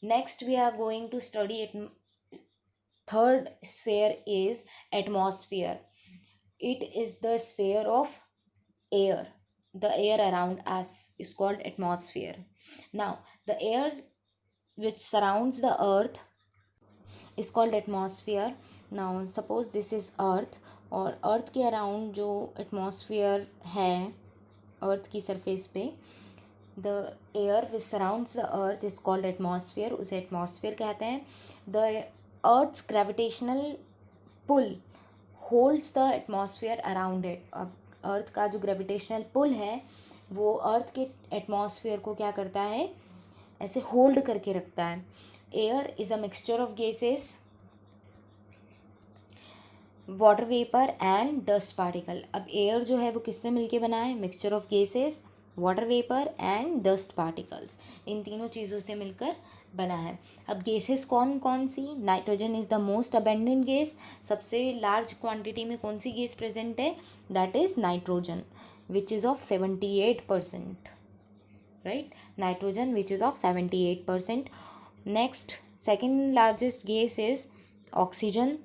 Next we are going to study it. Third sphere is atmosphere. It is the sphere of air. The air around us is called atmosphere. Now, the air which surrounds the earth is called atmosphere. Now, suppose this is earth, और अर्थ के around जो atmosphere है अर्थ की surface पे, the air which surrounds the earth is called atmosphere. उसे atmosphere कहते हैं. The earth's gravitational pull holds the atmosphere around it. अब अर्थ का जो ग्रेविटेशनल पुल है वो अर्थ के एटमॉस्फेयर को क्या करता है, ऐसे होल्ड करके रखता है. Air is a mixture of gases, water vapour and dust particle. अब एयर जो है वो किससे मिलके बना है, mixture of gases, water vapour and dust particles. इन तीनों चीज़ों से मिलकर बना है. अब गैसेस कौन कौन सी, nitrogen is the most abundant gas. सबसे लार्ज क्वांटिटी में कौन सी गैस प्रेजेंट है, that is nitrogen which is of 78%. Right, nitrogen which is of 78%. Next second largest gas is oxygen.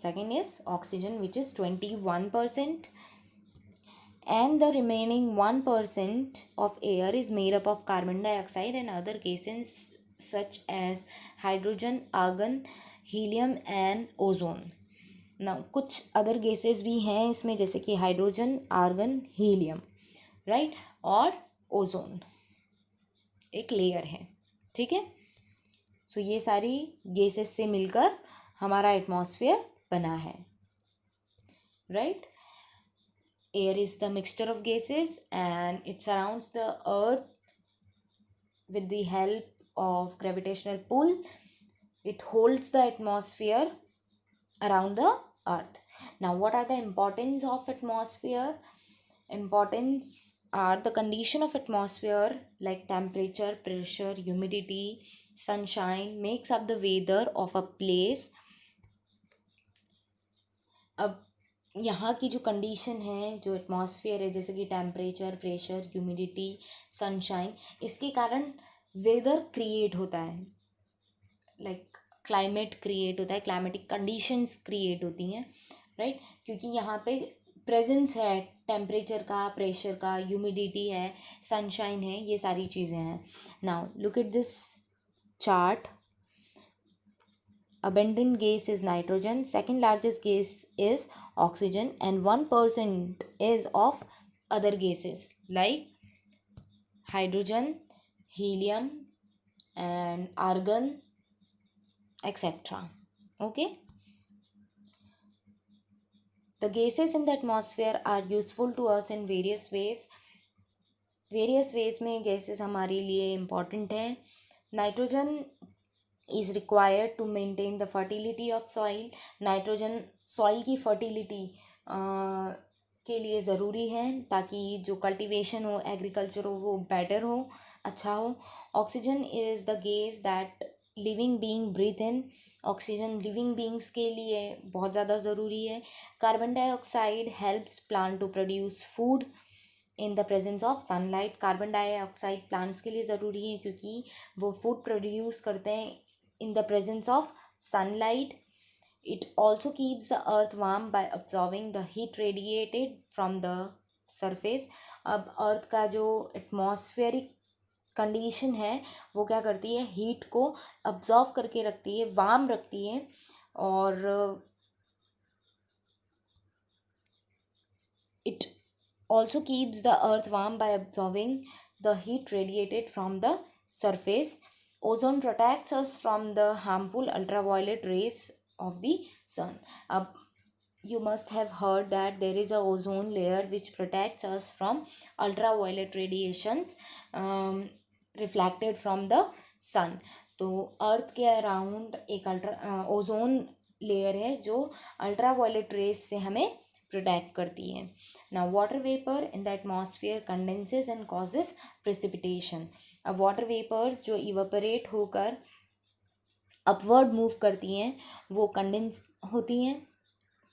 Second is oxygen which is 21%, and the remaining 1% of air is made up of carbon dioxide and other gases such as hydrogen, argon, helium and ozone. Now कुछ other gases भी हैं इसमें, जैसे कि hydrogen, argon, helium, right, और ozone एक layer है. ठीक है, सो ये सारी गैसेस से मिलकर हमारा एटमॉस्फेयर बना है. Right, air is the mixture of gases and it surrounds the earth with the help of gravitational pull. It holds the atmosphere around the earth. Now what are the importance of atmosphere? Importance are the condition of atmosphere like temperature, pressure, humidity, sunshine makes up the weather of a place. अब यहाँ की जो condition है, जो atmosphere है, जैसे कि temperature, pressure, humidity, sunshine, इसके कारण वेदर क्रिएट होता है, लाइक क्लाइमेट क्रिएट होता है, क्लाइमेटिक कंडीशंस क्रिएट होती हैं. राइट, क्योंकि यहाँ पे प्रेजेंस है टेम्परेचर का, प्रेशर का, ह्यूमिडिटी है, सनशाइन है, ये सारी चीज़ें हैं. Now look at this chart. Abundant gas is nitrogen, second largest gas is oxygen, and 1% is of other gases like hydrogen, helium and argon, etc. Okay, the gases in the atmosphere are useful to us in various ways. में gases हमारे लिए important है. Nitrogen is required to maintain the fertility of soil. Nitrogen soil की fertility के लिए ज़रूरी है ताकि जो कल्टीवेशन हो, एग्रीकल्चर हो, वो बेटर हो, अच्छा हो. Oxygen is the gas that living being breathe in. Oxygen living beings के लिए बहुत ज़्यादा ज़रूरी है. Carbon dioxide helps plant to produce food in the presence of sunlight. Carbon dioxide plants के लिए ज़रूरी है क्योंकि वो फूड प्रोड्यूस करते हैं in the presence of sunlight. It also keeps the earth warm by absorbing the heat radiated from the surface. अब earth का जो एटमॉस्फेरिक कंडीशन है वो क्या करती है, हीट को अब्जॉर्व करके रखती है, वार्म रखती है, और it also keeps the earth warm by absorbing the heat radiated from the surface. Ozone protects us from the harmful ultraviolet rays of the sun. You must have heard that there is a ozone layer which protects us from ultraviolet radiations reflected from the sun. तो अर्थ के around एक ozone layer है जो ultraviolet rays से हमें protect करती है. Now water vapour in the atmosphere condenses and causes precipitation. अब वाटर वेपर्स जो इवेपोरेट होकर अपवर्ड मूव करती हैं वो कंडेंस होती हैं,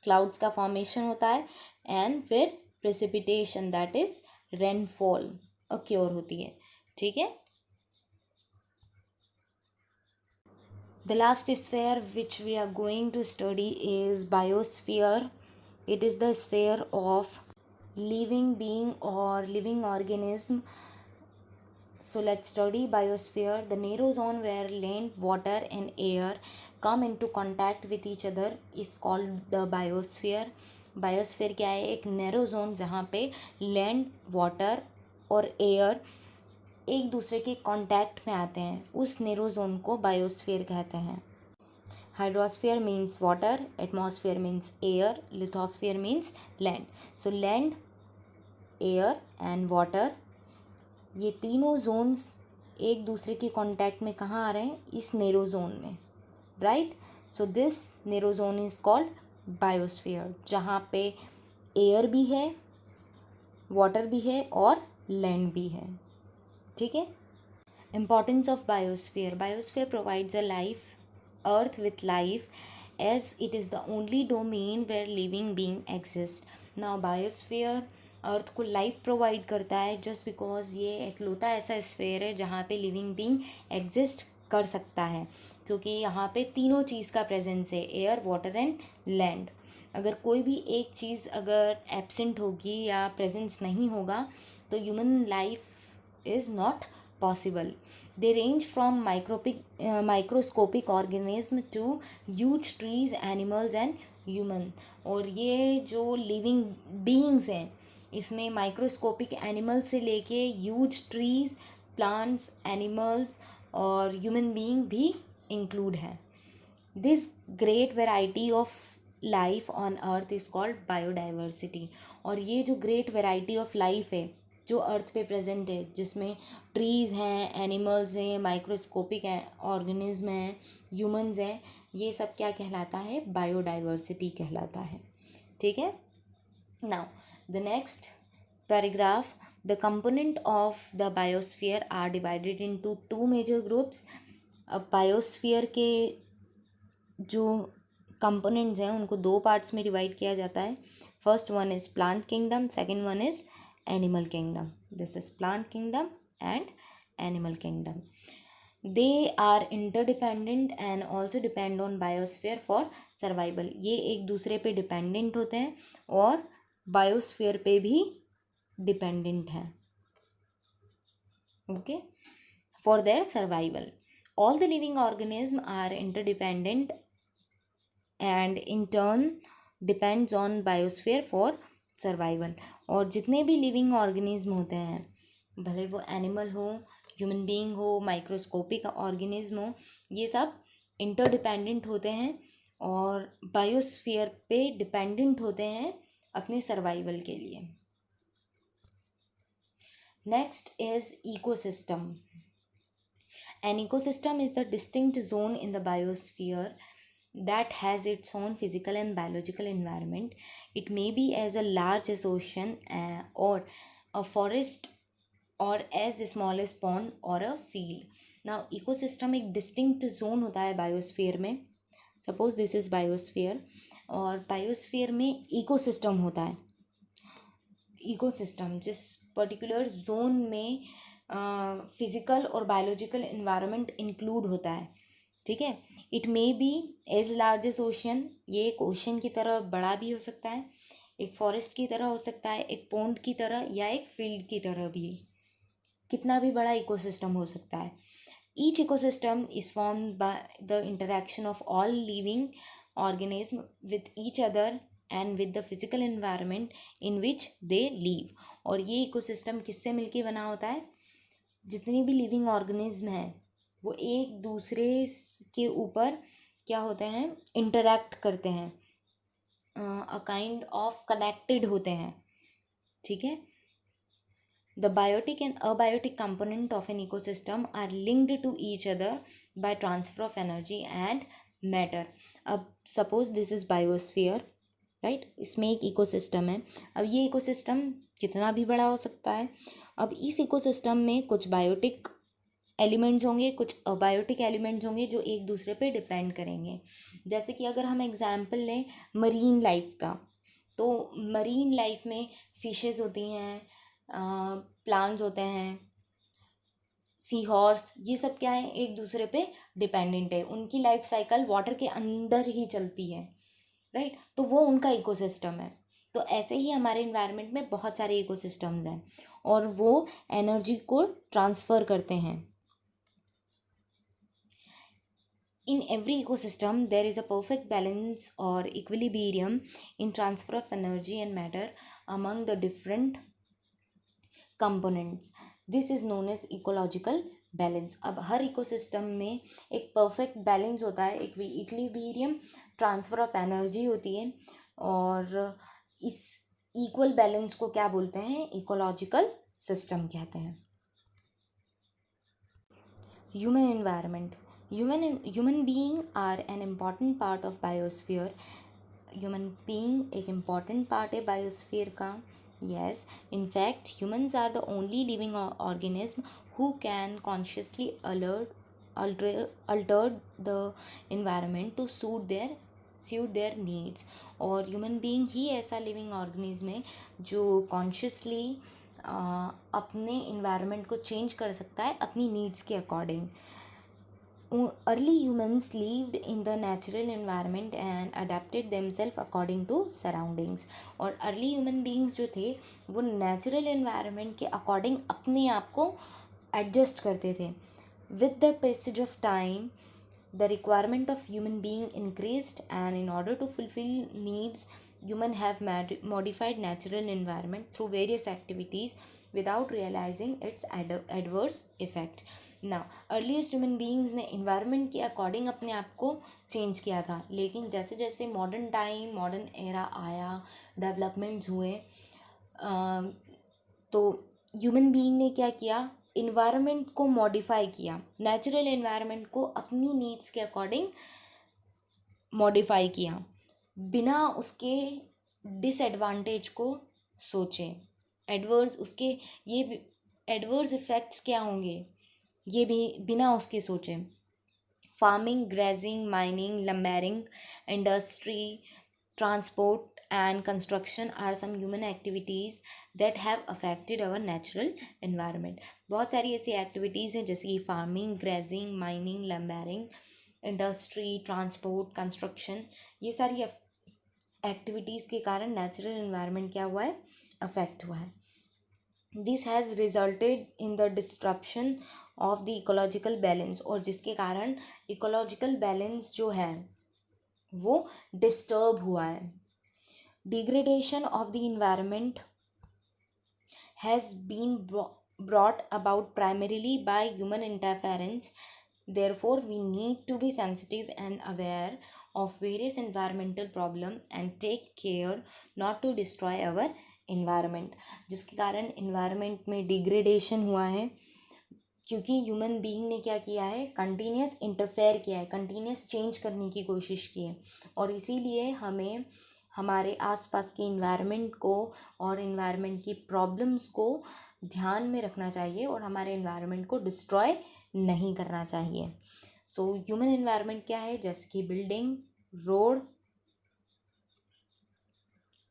क्लाउड्स का फॉर्मेशन होता है, एंड फिर precipitation that is rainfall acquire होती है. ठीक है, The last sphere which we are going to study is biosphere. It is the sphere of living being or living organism. So let's study biosphere. The narrow zone where land, water and air come into contact with each other is called the biosphere. Biosphere क्या है? एक narrow zone जहाँ पे land, water और air एक दूसरे के contact में आते हैं, उस नैरो जोन को बायोस्फीयर कहते हैं. Hydrosphere means water, atmosphere means air, lithosphere means land. So land, air and water, ये तीनों जोन्स एक दूसरे के कांटेक्ट में कहाँ आ रहे हैं? इस नैरो जोन में, right. So this narrow zone is called biosphere, जहाँ पे एयर भी है, वाटर भी है और लैंड भी है. ठीक है. Importance of biosphere. Biosphere provides a life, earth with life, as it is the only domain where living being exist. Now biosphere अर्थ को लाइफ प्रोवाइड करता है जस्ट बिकॉज ये एकलौता ऐसा स्फेयर है जहाँ पे लिविंग बीइंग एग्जिस्ट कर सकता है, क्योंकि यहाँ पे तीनों चीज़ का प्रेजेंस है, एयर, वाटर एंड लैंड. अगर कोई भी एक चीज़ अगर एब्सेंट होगी या प्रेजेंस नहीं होगा तो human life is not possible. They range from microscopic organism to huge trees, animals and human. और ये जो living beings हैं इसमें माइक्रोस्कोपिक एनिमल से लेके ह्यूज ट्रीज, प्लांट्स, एनिमल्स और ह्यूमन बीइंग भी इंक्लूड है. This great variety of life on earth is called biodiversity. और ये जो ग्रेट वेराइटी ऑफ लाइफ है जो अर्थ पे प्रेजेंट है, जिसमें ट्रीज़ हैं, एनिमल्स हैं, माइक्रोस्कोपिक ऑर्गेनिज्म हैं, ह्यूमंस हैं, ये सब क्या कहलाता है? बायोडाइवर्सिटी कहलाता है. ठीक है. Now the next paragraph. The component of the biosphere are divided into two major groups. अब बायोस्फीयर के जो कंपोनेंट्स हैं उनको दो पार्ट्स में डिवाइड किया जाता है. First one is plant kingdom, second one is animal kingdom. This is plant kingdom and animal kingdom. They are interdependent and also depend on biosphere for survival. ये एक दूसरे पे डिपेंडेंट होते हैं और बायोस्फीयर पे भी डिपेंडेंट हैं. Okay. For their survival. All the living organisms are interdependent and in turn depends on biosphere for survival. और जितने भी लिविंग ऑर्गेनिज्म होते हैं, भले वो एनिमल हो, ह्यूमन बीइंग हो, माइक्रोस्कोपिक ऑर्गेनिज्म हो, ये सब इंटरडिपेंडेंट होते हैं और बायोस्फीयर पे डिपेंडेंट होते हैं अपने सर्वाइवल के लिए. Next is ecosystem. An ecosystem is the distinct zone in the biosphere that has its own physical and biological environment. It may be as a large as ocean or a forest or as small as pond or a field. Now ecosystem एक distinct zone होता है biosphere में. Suppose this is biosphere और biosphere में ecosystem होता है. Ecosystem जिस particular zone में फिजिकल और बायोलॉजिकल इन्वायरमेंट इंक्लूड होता है. ठीक है. It may be as large as ocean. ये एक ओशन की तरह बड़ा भी हो सकता है, एक फॉरेस्ट की तरह हो सकता है, एक पॉन्ड की तरह या एक फील्ड की तरह भी. कितना भी बड़ा इकोसिस्टम हो सकता है. Each ecosystem is formed by the interaction of all living organism with each other and with the physical environment in which they leave. और ये इकोसिस्टम किससे मिलके बना होता है? जितनी भी लिविंग ऑर्गेनिज्म हैं वो एक दूसरे के ऊपर क्या होते हैं? इंटरैक्ट करते हैं, अ काइंड ऑफ कनेक्टेड होते हैं. ठीक है. The biotic and abiotic component of an ecosystem are linked to each other by transfer of energy and matter. अब suppose this is biosphere, right. इसमें एक इकोसिस्टम है. अब ये इकोसिस्टम कितना भी बड़ा हो सकता है. अब इस इकोसिस्टम में कुछ बायोटिक एलिमेंट्स होंगे, कुछ अबायोटिक एलिमेंट्स होंगे जो एक दूसरे पे डिपेंड करेंगे. जैसे कि अगर हम एग्जांपल लें मरीन लाइफ का, तो मरीन लाइफ में फिशेस होती हैं, प्लांट्स होते हैं, सी हॉर्स, ये सब क्या है, एक दूसरे पे डिपेंडेंट है, उनकी लाइफ साइकिल वाटर के अंदर ही चलती है, राइट। तो वो उनका इकोसिस्टम है। तो ऐसे ही हमारे इन्वायरमेंट में बहुत सारे इकोसिस्टम्स हैं और वो एनर्जी को ट्रांसफ़र करते हैं। In every ecosystem, there is a perfect balance or equilibrium in transfer of energy and matter among the different components. This is known as ecological balance. अब हर इकोसिस्टम में एक परफेक्ट बैलेंस होता है, एक equilibrium, transfer of energy होती है, और इस इक्वल बैलेंस को क्या बोलते हैं, इकोलॉजिकल सिस्टम कहते हैं। Human environment, human being are an important part of biosphere। Human being एक important part है बायोस्फीयर का। yes, in fact humans are the only living organism who can consciously alter the environment to suit their needs। और human being ही ऐसा living organism है जो consciously अपने environment को change कर सकता है अपनी नीड्स के according. Early humans lived in the natural environment and adapted themselves according to surroundings। और early human beings जो थे वो natural environment के according अपने आप को adjust करते थे। With the passage of time, the requirement of human being increased, and in order to fulfill needs, humans have modified natural environment through various activities without realizing its adverse effect। ना earliest human beings ने environment के according अपने आप को change किया था, लेकिन जैसे जैसे मॉडर्न टाइम, मॉडर्न एरा आया, डेवलपमेंट्स हुए, तो ह्यूमन बीइंग ने क्या किया, इन्वायरमेंट को मॉडिफाई किया, नेचुरल इन्वायरमेंट को अपनी नीड्स के अकॉर्डिंग मॉडिफाई किया, बिना उसके डिसएडवांटेज को सोचे। एडवर्स उसके ये एडवर्स इफ़ेक्ट्स क्या होंगे ये भी बिना उसके सोचे। Farming, grazing, mining, lumbering, industry, transport and construction are some human activities that have affected our natural environment. बहुत सारी ऐसी एक्टिविटीज़ हैं जैसे कि farming, grazing, mining, lumbering, industry, transport, construction, ये सारी एक्टिविटीज़ के कारण नेचुरल एनवायरनमेंट क्या हुआ है, अफेक्ट हुआ है। This has resulted in the disruption of the ecological balance, और जिसके कारण इकोलॉजिकल बैलेंस जो है वो डिस्टर्ब हुआ है। Degradation of the environment has been brought about primarily by human interference। Therefore, we need to be sensitive and aware of various environmental problems and take care not to destroy our environment। जिसके कारण environment में degradation हुआ है क्योंकि human being ने क्या किया है, कंटिन्यूस इंटरफेयर किया है, कंटिन्यूस चेंज करने की कोशिश की है, और इसीलिए हमें हमारे आसपास के इन्वायरमेंट को और इन्वायरमेंट की प्रॉब्लम्स को ध्यान में रखना चाहिए और हमारे इन्वायरमेंट को डिस्ट्रॉय नहीं करना चाहिए। सो ह्यूमन इन्वायरमेंट क्या है, जैसे कि बिल्डिंग, रोड,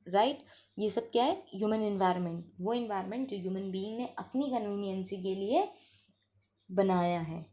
राइट, ये सब क्या है, ह्यूमन इन्वायरमेंट। वो इन्वायरमेंट जो ह्यूमन बीइंग ने अपनी कन्वीनियंसी के लिए बनाया है।